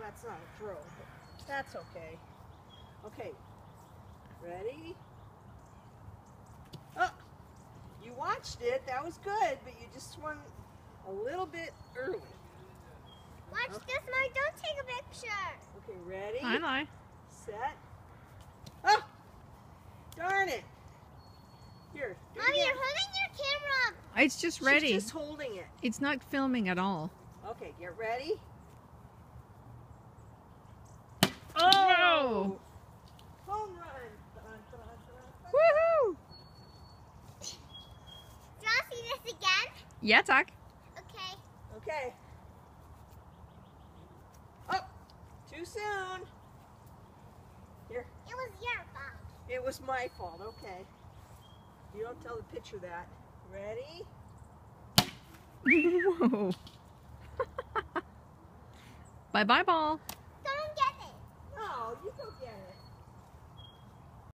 that's not a throw, but that's okay. Okay, ready? Oh, you watched it. That was good, but you just swung a little bit early. Watch this, Mom. Don't take a picture. Okay, ready? I know. Set. Oh, darn it. Here, do it Mommy, again. you're holding your camera. It's just ready. She's just holding it. It's not filming at all. Okay, get ready. Oh! Home run. Dun, dun, dun, dun. Woohoo! Do you want to see this again? Yeah, Tuck. Okay. Okay. Oh, too soon. Here, It was your fault. it was my fault. Okay. You don't tell the pitcher that. Ready? Whoa. Bye-bye, ball. Don't get it. No, you go get it.